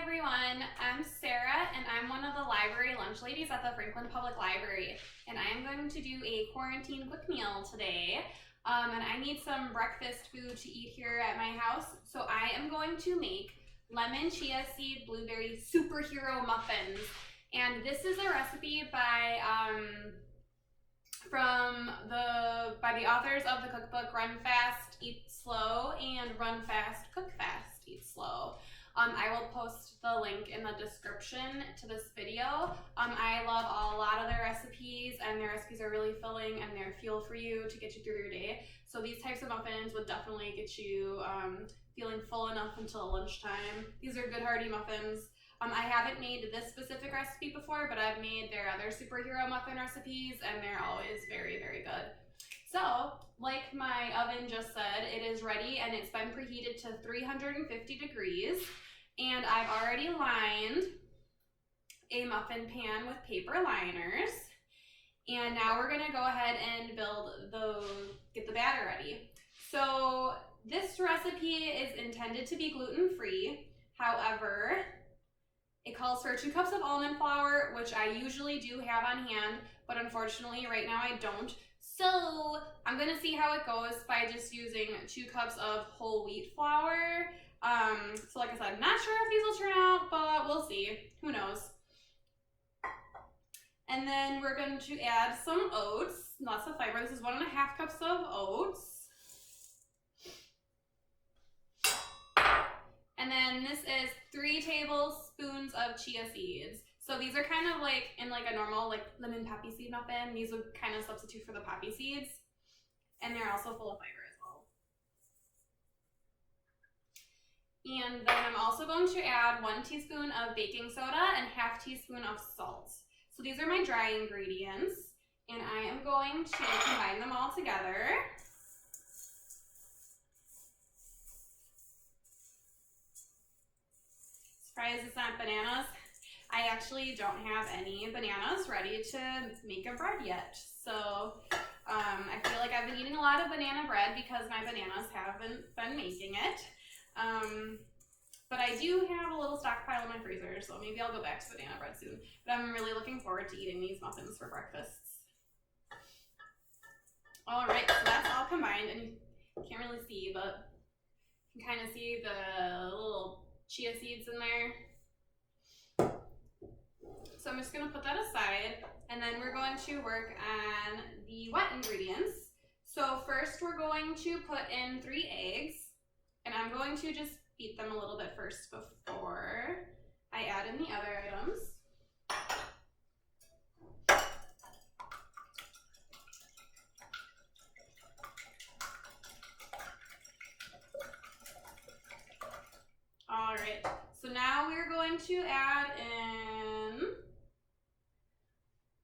everyone, I'm Sarah and I'm one of the library lunch ladies at the Franklin Public Library, and I am going to do a quarantine quick meal today. And I need some breakfast food to eat here at my house, so I am going to make lemon chia seed blueberry superhero muffins. And this is a recipe by the authors of the cookbook Run Fast, Eat Slow and Run Fast, Cook Fast, Eat Slow. I will post the link in the description to this video. I love a lot of their recipes, and their recipes are really filling and they're fuel for you to get you through your day. So these types of muffins would definitely get you feeling full enough until lunchtime. These are good hearty muffins. I haven't made this specific recipe before, but I've made their other superhero muffin recipes and they're always very, very good. So, like my oven just said, it is ready and it's been preheated to 350 degrees. And I've already lined a muffin pan with paper liners. And now we're gonna go ahead and get the batter ready. So this recipe is intended to be gluten-free. However, it calls for 2 cups of almond flour, which I usually do have on hand, but unfortunately right now I don't. So I'm gonna see how it goes by just using 2 cups of whole wheat flour. So like I said, I'm not sure if these will turn out, but we'll see. Who knows? And then we're going to add some oats, lots of fiber. This is 1.5 cups of oats. And then this is 3 tablespoons of chia seeds. So these are kind of like in like a normal like lemon poppy seed muffin. These would kind of substitute for the poppy seeds. And they're also full of fiber as well. And then I'm also going to add 1 teaspoon of baking soda and ½ teaspoon of salt. So these are my dry ingredients, and I am going to combine them all together. Surprise, it's not bananas. I actually don't have any bananas ready to make a bread yet. So I feel like I've been eating a lot of banana bread because my bananas haven't been making it. But I do have a little stockpile in my freezer, so maybe I'll go back to banana bread soon. But I'm really looking forward to eating these muffins for breakfasts. All right, so that's all combined, and you can't really see, but you can kind of see the little chia seeds in there. So I'm just gonna put that aside, and then we're going to work on the wet ingredients. So first we're going to put in 3 eggs, and I'm going to just beat them a little bit first before I add in the other items. All right, so now we're going to add in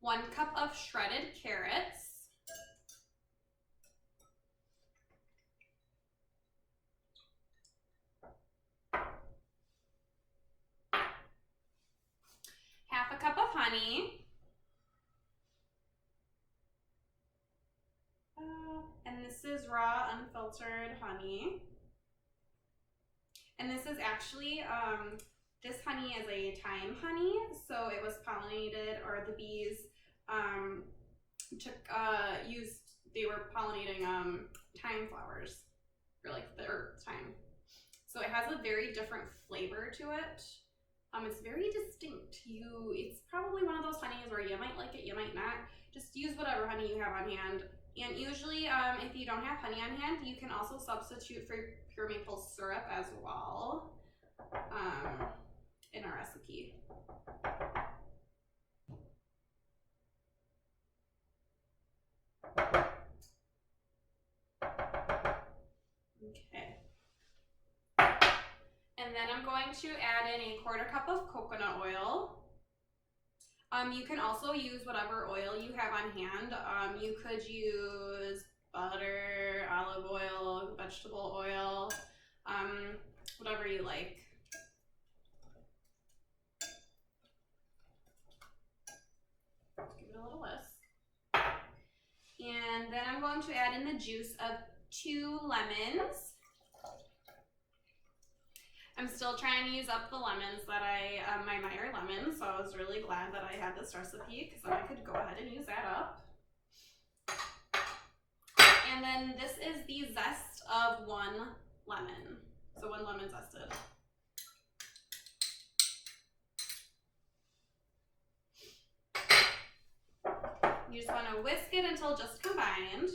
1 cup of shredded carrots. ½ cup of honey, and this is raw unfiltered honey, and this is actually this honey is a thyme honey, so it was pollinated, or the bees they were pollinating thyme flowers, or like the herb thyme, so it has a very different flavor to it. It's very distinct. It's probably one of those honeys where you might like it, you might not. Just use whatever honey you have on hand. And usually, if you don't have honey on hand, you can also substitute for pure maple syrup as well in our recipe. Okay. And then I'm going to add in a ¼ cup of coconut oil. You can also use whatever oil you have on hand. You could use butter, olive oil, vegetable oil, whatever you like. Give it a little whisk. And then I'm going to add in the juice of 2 lemons. I'm still trying to use up the lemons that my Meyer lemon, so I was really glad that I had this recipe because then I could go ahead and use that up. And then this is the zest of 1 lemon. So 1 lemon zested. You just want to whisk it until just combined.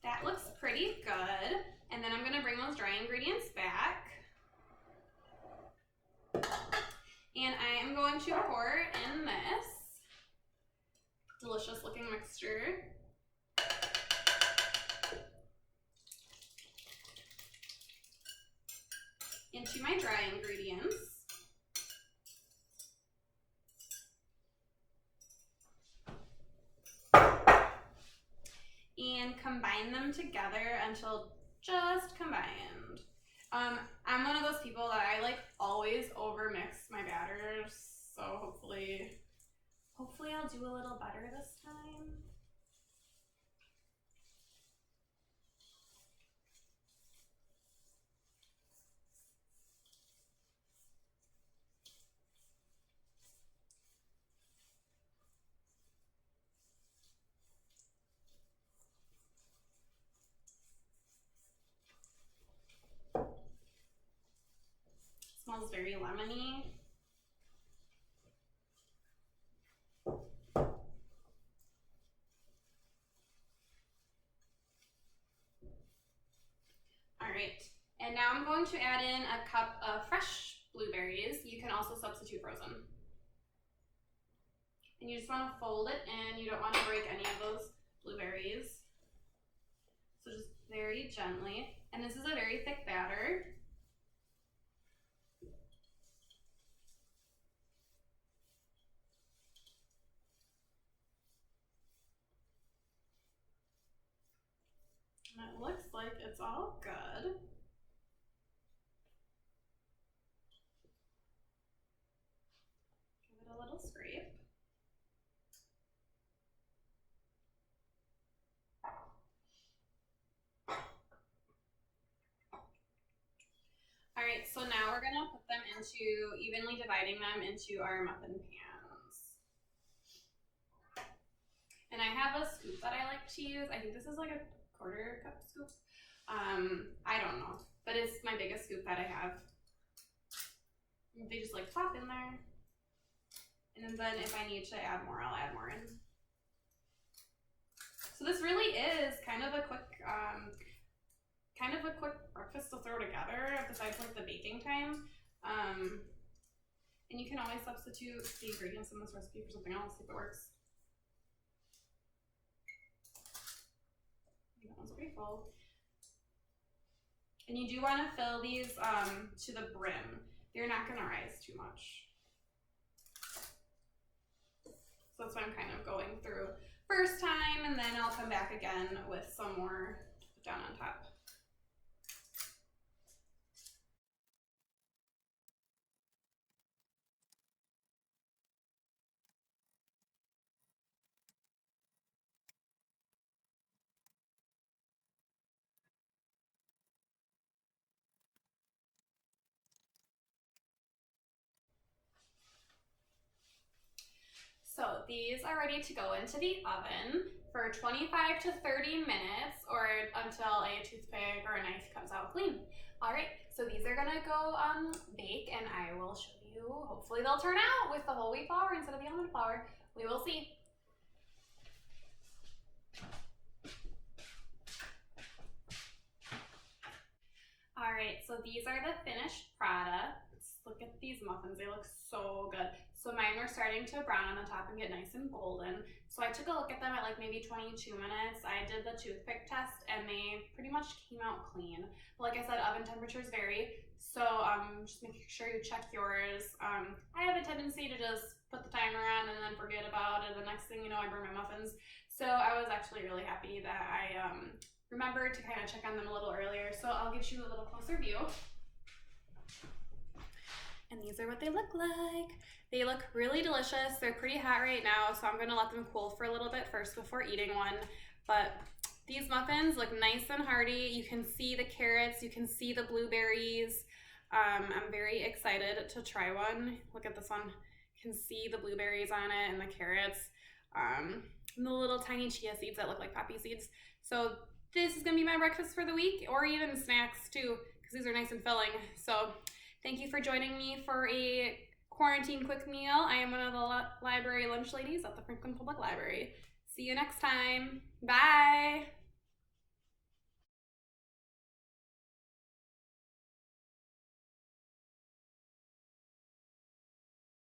That looks pretty good. And then I'm going to bring those dry ingredients back. And I am going to pour in this delicious looking mixture. Into my dry ingredients. And combine them together until just combined. I'm one of those people that I like always overmix my batters, so hopefully I'll do a little better this time. Smells very lemony. All right, and now I'm going to add in a cup of fresh blueberries. You can also substitute frozen. And you just want to fold it in. You don't want to break any of those blueberries. So just very gently. And this is a very thick batter. And it looks like it's all good. Give it a little scrape. All right, so now we're gonna put them into, evenly dividing them into our muffin pans. And I have a scoop that I like to use. I think this is like a 1/4 cup scoop. I don't know, but it's my biggest scoop that I have. They just like pop in there. And then if I need to add more, I'll add more in. So this really is kind of a quick breakfast to throw together besides like the baking time. And you can always substitute the ingredients in this recipe for something else if it works. That one's pretty full. And you do want to fill these to the brim. They're not going to rise too much. So that's what I'm kind of going through first time, and then I'll come back again with some more to put down on top. So these are ready to go into the oven for 25 to 30 minutes or until a toothpick or a knife comes out clean. All right, so these are gonna go bake, and I will show you. Hopefully they'll turn out with the whole wheat flour instead of the almond flour. We will see. All right, so these are the finished products. Look at these muffins, they look so good. So mine were starting to brown on the top and get nice and golden. So I took a look at them at like maybe 22 minutes. I did the toothpick test and they pretty much came out clean. But like I said, oven temperatures vary. So just make sure you check yours. I have a tendency to just put the timer on and then forget about it. The next thing you know, I burn my muffins. So I was actually really happy that I remembered to kind of check on them a little earlier. So I'll give you a little closer view. And these are what they look like. They look really delicious. They're pretty hot right now, so I'm gonna let them cool for a little bit first before eating one. But these muffins look nice and hearty. You can see the carrots, you can see the blueberries. I'm very excited to try one. Look at this one. You can see the blueberries on it and the carrots. And the little tiny chia seeds that look like poppy seeds. So this is gonna be my breakfast for the week, or even snacks too, because these are nice and filling. So thank you for joining me for a quarantine quick meal. I am one of the library lunch ladies at the Franklin Public Library. See you next time. Bye.